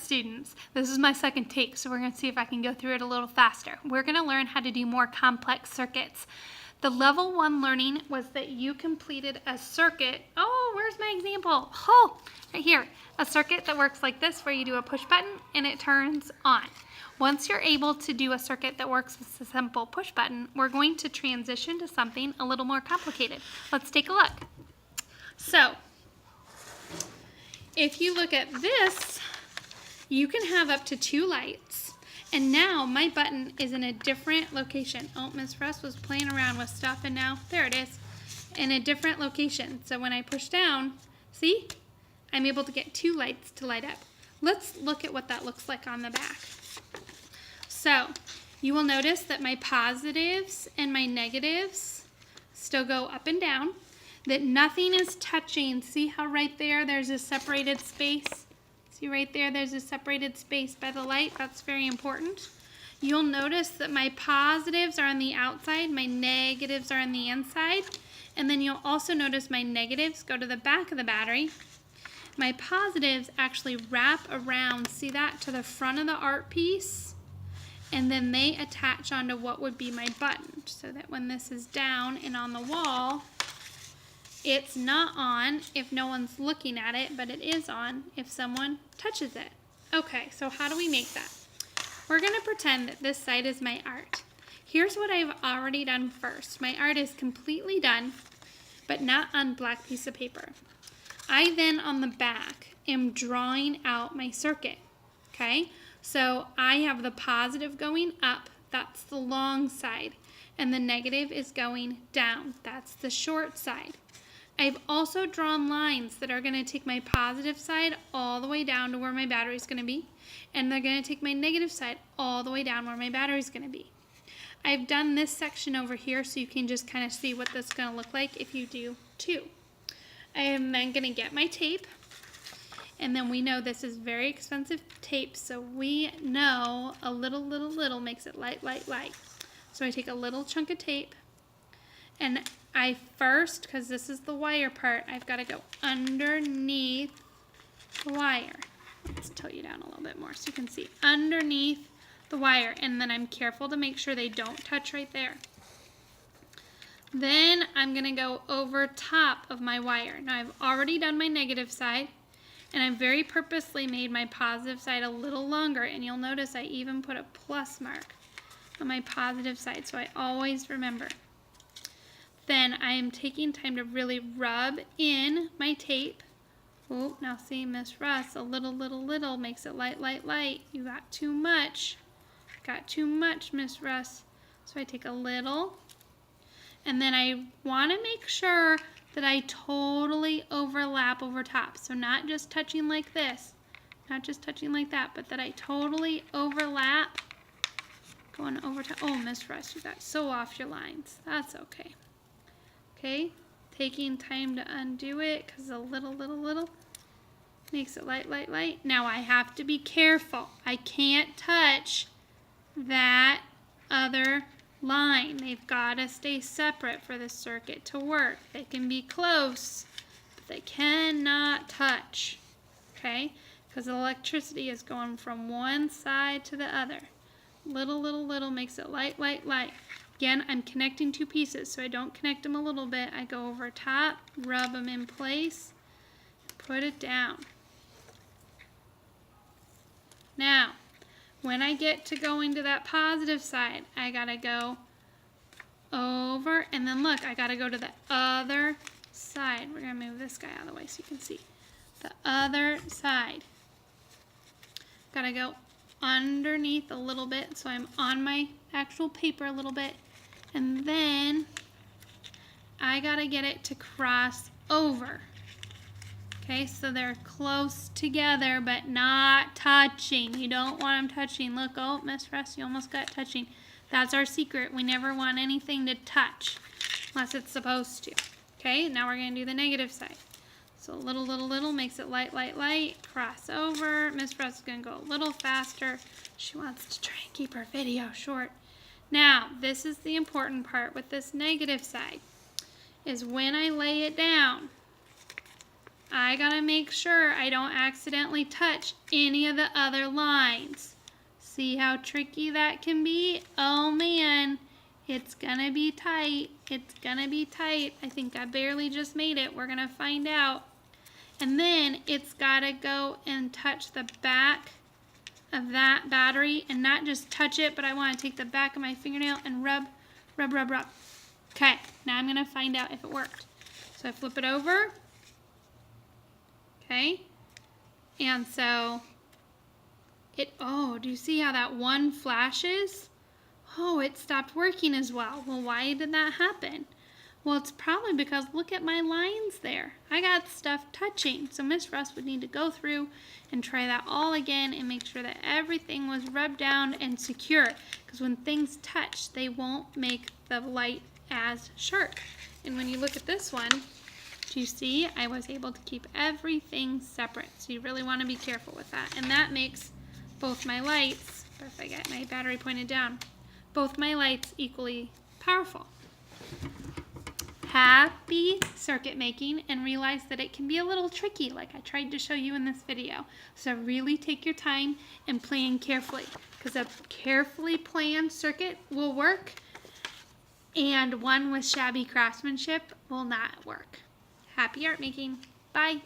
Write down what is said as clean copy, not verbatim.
students, this is my second take, so we're going to see if I can go through it a little faster. We're going to learn how to do more complex circuits. The level 1 learning was that you completed a circuit. Oh, where's my example? Oh, right here. A circuit that works like this, where you do a push button and it turns on. Once you're able to do a circuit that works with a simple push button, we're going to transition to something a little more complicated. Let's take a look. So, if you look at this, you can have up to 2 lights. And now my button is in a different location. Oh, Miss Russ was playing around with stuff and now, there it is, in a different location. So when I push down, see, I'm able to get 2 lights to light up. Let's look at what that looks like on the back. So you will notice that my positives and my negatives still go up and down, that nothing is touching. See how right there, there's a separated space? See right there, there's a separated space by the light. That's very important. You'll notice that my positives are on the outside, my negatives are on the inside, and then you'll also notice my negatives go to the back of the battery. My positives actually wrap around, see that, to the front of the art piece, and then they attach onto what would be my button, so that when this is down and on the wall, it's not on if no one's looking at it, but it is on if someone touches it. Okay, so how do we make that? We're going to pretend that this side is my art. Here's what I've already done first. My art is completely done, but not on black piece of paper. I then, on the back, am drawing out my circuit. Okay, so I have the positive going up, that's the long side, and the negative is going down, that's the short side. I've also drawn lines that are going to take my positive side all the way down to where my battery is going to be, and they're going to take my negative side all the way down where my battery is going to be. I've done this section over here so you can just kind of see what this is going to look like if you do too. I am then going to get my tape, and then we know this is very expensive tape, so we know a little makes it light. So I take a little chunk of tape, and I first, because this is the wire part, I've got to go underneath the wire. Let's tilt you down a little bit more so you can see. Underneath the wire, and then I'm careful to make sure they don't touch right there. Then I'm going to go over top of my wire. Now I've already done my negative side, and I've very purposely made my positive side a little longer, and you'll notice I even put a plus mark on my positive side, so I always remember. Then I am taking time to really rub in my tape. Oh, now see, Miss Russ, a little makes it light. You got too much. Got too much, Miss Russ. So I take a little, and then I want to make sure that I totally overlap over top. So not just touching like this, not just touching like that, but that I totally overlap. Going over top. Oh, Miss Russ, you got so off your lines. That's okay. Okay, taking time to undo it because a little makes it light. Now I have to be careful. I can't touch that other line. They've got to stay separate for the circuit to work. They can be close, but they cannot touch. Okay, because the electricity is going from one side to the other. Little makes it light. Again, I'm connecting 2 pieces, so I don't connect them a little bit. I go over top, rub them in place, put it down. Now, when I get to going to that positive side, I gotta go over, and then look, I gotta go to the other side. We're gonna move this guy out of the way so you can see. The other side. Gotta go underneath a little bit, so I'm on my actual paper a little bit. And then I gotta get it to cross over. Okay, so they're close together but not touching. You don't want them touching. Look, oh, Miss Russ, you almost got touching. That's our secret. We never want anything to touch unless it's supposed to. Okay, now we're gonna do the negative side. So little makes it light. Cross over. Miss Russ is gonna go a little faster. She wants to try and keep her video short. Now, this is the important part with this negative side, is when I lay it down, I gotta make sure I don't accidentally touch any of the other lines. See how tricky that can be? Oh man, it's gonna be tight. It's gonna be tight. I think I barely just made it. We're gonna find out. And then it's gotta go and touch the back of that battery, and not just touch it, but I wanna take the back of my fingernail and rub, rub, rub, rub. Okay, now I'm gonna find out if it worked. So I flip it over. Okay, and so oh, do you see how that one flashes? Oh, it stopped working as well. Well, why did that happen? Well, it's probably because look at my lines there. I got stuff touching. So Miss Russ would need to go through and try that all again and make sure that everything was rubbed down and secure. Because when things touch, they won't make the light as sharp. And when you look at this one, do you see I was able to keep everything separate? So you really want to be careful with that. And that makes both my lights, if I get my battery pointed down, both my lights equally powerful. Happy circuit making, and realize that it can be a little tricky like I tried to show you in this video. So really take your time and plan carefully, because a carefully planned circuit will work and one with shabby craftsmanship will not work. Happy art making. Bye.